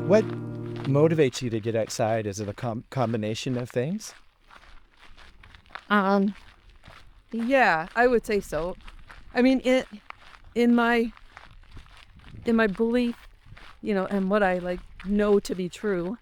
What motivates you to get outside? Is it a combination of things? Yeah, I would say so. I mean, in my belief, and what I know to be true,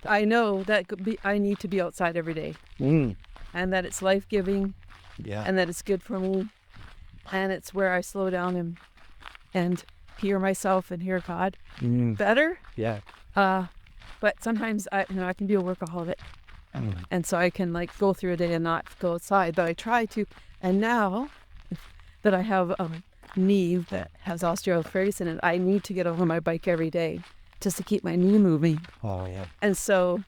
I know that I need to be outside every day, Mm. and that it's life-giving, Yeah. and that it's good for me, and it's where I slow down and hear myself and hear God better. Yeah. But sometimes I can be a workaholic, Mm. and so I can go through a day and not go outside. But I try to, and now that I have a knee that has osteoarthritis in it, I need to get on my bike every day just to keep my knee moving. Oh, yeah. And so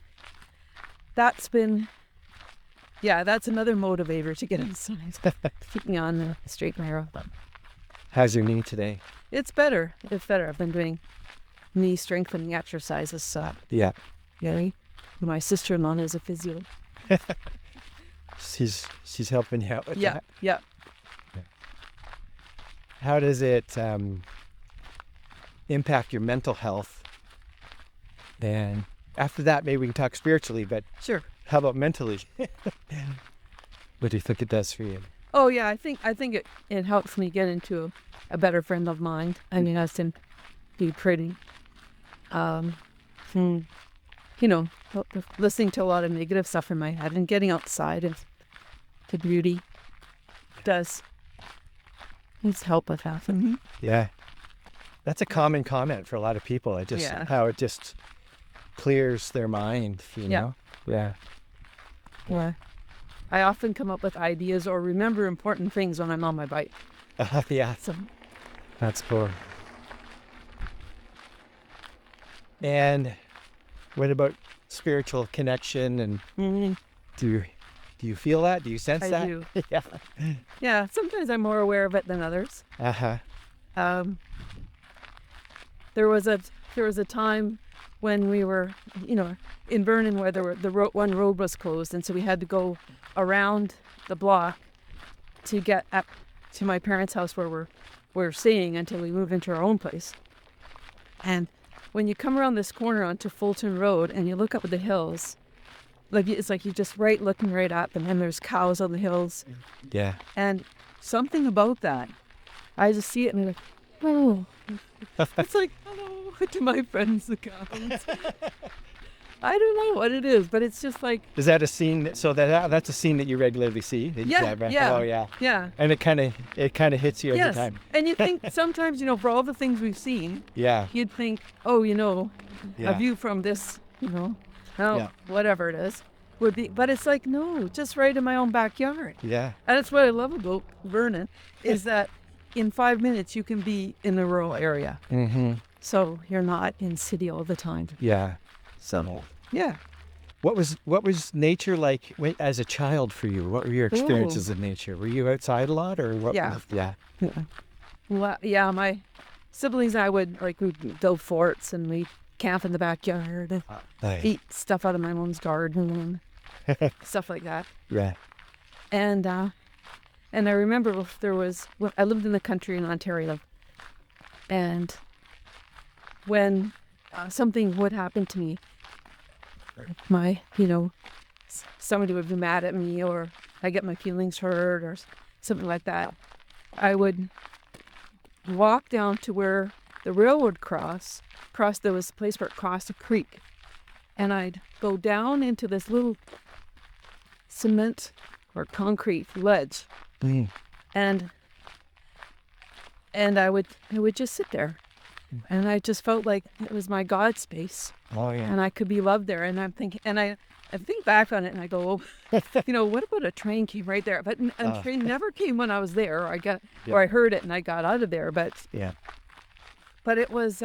that's another motivator to get inside, keep me on the straight and narrow. How's your knee today? It's better. I've been doing knee strengthening exercises. Yeah. My sister-in-law is a physio. She's helping you out with that. Yeah. How does it impact your mental health? And after that, maybe we can talk spiritually, but Sure. how about mentally? What do you think it does for you? Oh yeah, I think it helps me get into a better frame of mind. I mean, I can be pretty, listening to a lot of negative stuff in my head and getting outside and to beauty does help with that. Mm-hmm. Yeah. That's a common comment for a lot of people. How it just clears their mind, know? Yeah. Yeah. I often come up with ideas or remember important things when I'm on my bike. Yeah. So That's cool. And what about spiritual connection? And do you feel that? Do you sense that? I do. Yeah. Yeah. Sometimes I'm more aware of it than others. Uh-huh. There was a time when we were, in Vernon where one road was closed, and so we had to go around the block to get up to my parents' house where we're staying until we move into our own place. And when you come around this corner onto Fulton Road and you look up at the hills, it's like you're just looking right up, and then there's cows on the hills. Yeah. And something about that, I just see it and I'm like, oh. It's like, hello to my friends, the cows. I don't know what it is, but it's just like... Is that a scene? So that's a scene that you regularly see? Yeah. Oh, yeah. Yeah. And it kind of hits you every time. And you think sometimes, for all the things we've seen, Yeah. you'd think, oh, a view from this, whatever it is, would be... But it's like, no, just right in my own backyard. Yeah. And that's what I love about Vernon, is that in 5 minutes you can be in the rural area. Mm-hmm. So you're not in city all the time. Yeah. So, yeah. What was nature like as a child for you? What were your experiences in nature? Were you outside a lot, or what? Yeah. Yeah. Well, yeah, my siblings and I would we'd build forts and we'd camp in the backyard, eat stuff out of my mom's garden, stuff like that. Yeah. And I remember I lived in the country in Ontario, and when something would happen to me, somebody would be mad at me, or I get my feelings hurt or something like that, I would walk down to where the railroad crossed. There was a place where it crossed a creek, and I'd go down into this little cement or concrete ledge, and I would just sit there. And I just felt like it was my God space. Oh, yeah. And I could be loved there. And I'm thinking, and I think back on it and I go, what about a train came right there? But a train never came when I was there. Or I heard it and I got out of there. But it was,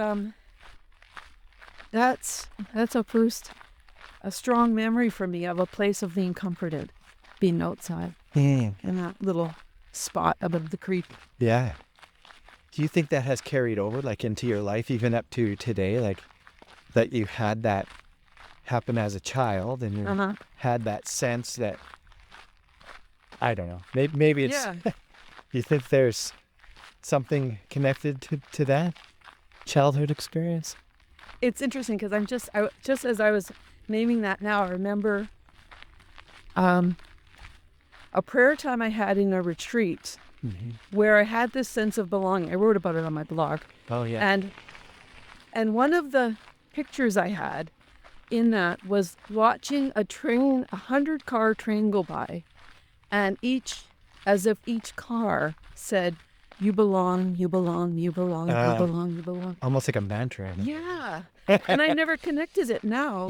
that's a strong memory for me of a place of being comforted, being outside in that little spot above the creek. Yeah. Do you think that has carried over into your life, even up to today, that you had that happen as a child and you had that sense that I don't know. Maybe it's. Yeah. You think there's something connected to that childhood experience? It's interesting because just as I was naming that now, I remember a prayer time I had in a retreat where I had this sense of belonging. I wrote about it on my blog. Oh yeah. And one of the pictures I had in that was watching a 100-car train go by, and as if each car said, "You belong, you belong, you belong, you belong, you belong." Almost like a mantra. Yeah. And I never connected it now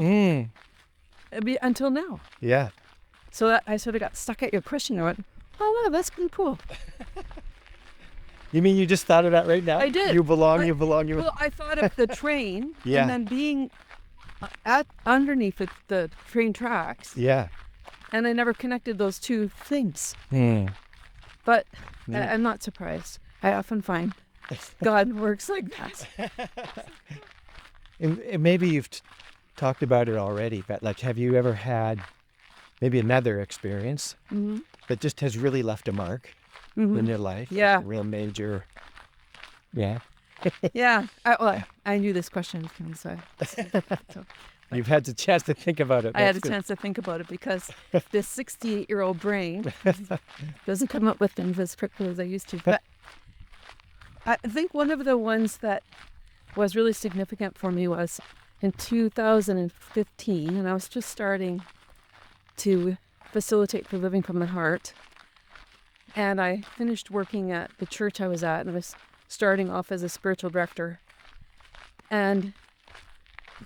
until now. Yeah. So that I sort of got stuck at your question. I went, oh, wow, that's pretty cool. You mean you just thought of that right now? I did. You belong, you belong, you belong. Well, I thought of the train Yeah. and then being underneath the train tracks. Yeah. And I never connected those two things. Mm. But Yeah. I'm not surprised. I often find God works like that. And maybe you've talked about it already, but like, have you ever had maybe another experience that just has really left a mark in your life? Yeah. A real major. Yeah. Yeah. I knew this question was coming, so You've had a chance to think about it. I had a That's good. chance to think about it because this 68-year-old brain doesn't come up with things as quickly as I used to. But I think one of the ones that was really significant for me was in 2015, and I was just starting to facilitate for Living from the Heart. And I finished working at the church I was at, and I was starting off as a spiritual director. And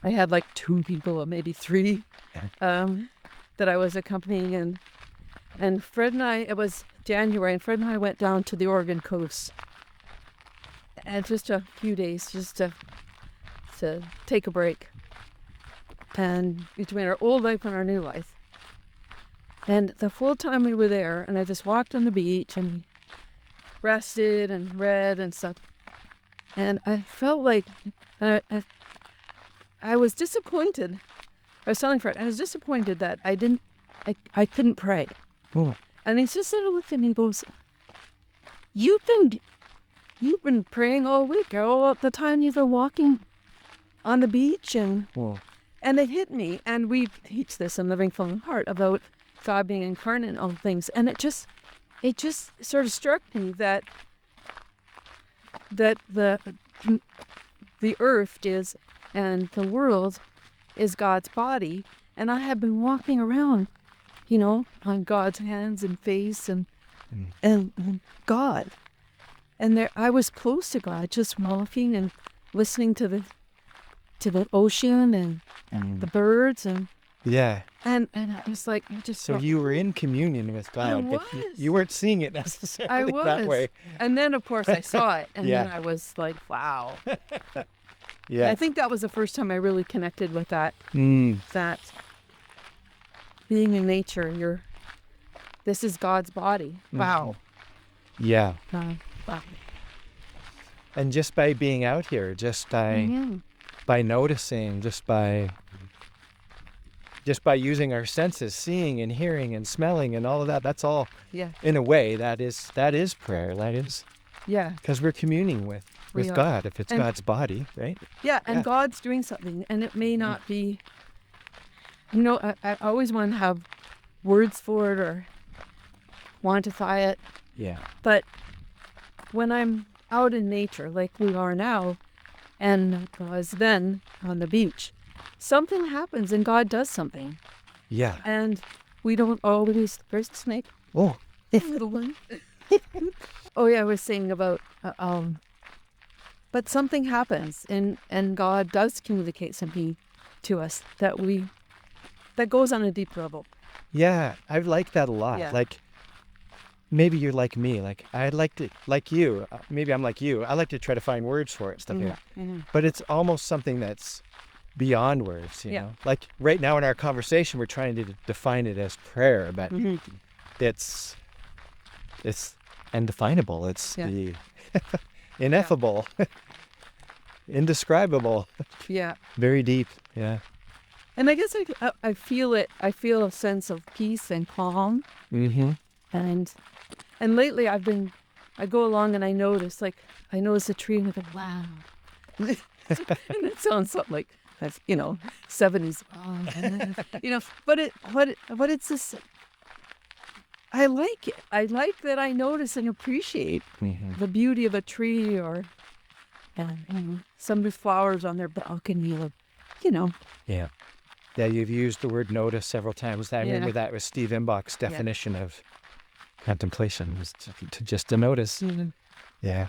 I had like 2 people, or maybe 3, that I was accompanying. And Fred and I, it was January, and Fred and I went down to the Oregon coast. And just a few days, just to take a break. And between our old life and our new life. And the full time we were there, and I just walked on the beach and rested and read and stuff. And I felt like I was disappointed. I was telling Fred, I was disappointed that I couldn't pray. Oh. And he just sort of looked at me and goes, You've been praying all week, all the time you've been walking on the beach, and it hit me. And we teach this in Living from the Heart about God being incarnate and all things. And it just sort of struck me that the earth is, and the world is God's body. And I have been walking around, on God's hands and face and God. And there, I was close to God, just walking and listening to the ocean and the birds and Yeah. and I was like, I just So felt- you were in communion with God, I but was. you weren't seeing it I necessarily was, that way. and then of course I saw it, and Yeah. then I was like, wow. Yeah. I think that was the first time I really connected with that Mm. that being in nature, this is God's body. Wow. Yeah. Wow. And just by being out here, just by noticing, just by using our senses, seeing and hearing and smelling and all of that, that's all, Yeah. in a way, that is prayer. That is, Yeah. because we're communing with We are. God, if it's And- God's body, right? Yeah, and Yeah. God's doing something, and it may not be, I always want to have words for it or quantify it, Yeah. but when I'm out in nature like we are now, and I was then on the beach, something happens and God does something, Yeah. and we don't always, there's a snake, Oh. little one. Oh yeah, I was saying about, but something happens, and God does communicate something to us that goes on a deep level. Yeah, I like that a lot. Yeah. Like, maybe you're like me. Like, I'd like to, like you, maybe I'm like you. I like to try to find words for it, stuff like that. Mm-hmm. But it's almost something that's beyond words, you Yeah. know? Like, right now in our conversation, we're trying to define it as prayer, but it's undefinable. It's Yeah. the ineffable, indescribable, Yeah. very deep. Yeah. And I guess I feel it. I feel a sense of peace and calm. Mm-hmm. And lately I go along and I notice a tree and I go, wow. And it sounds something like that's 70s. But it's this. I like it. I like that I notice and appreciate the beauty of a tree or some with flowers on their balcony or. Yeah. Yeah, you've used the word notice several times. I remember that was Steve Imbach's definition of contemplation, was to just to notice. Yeah.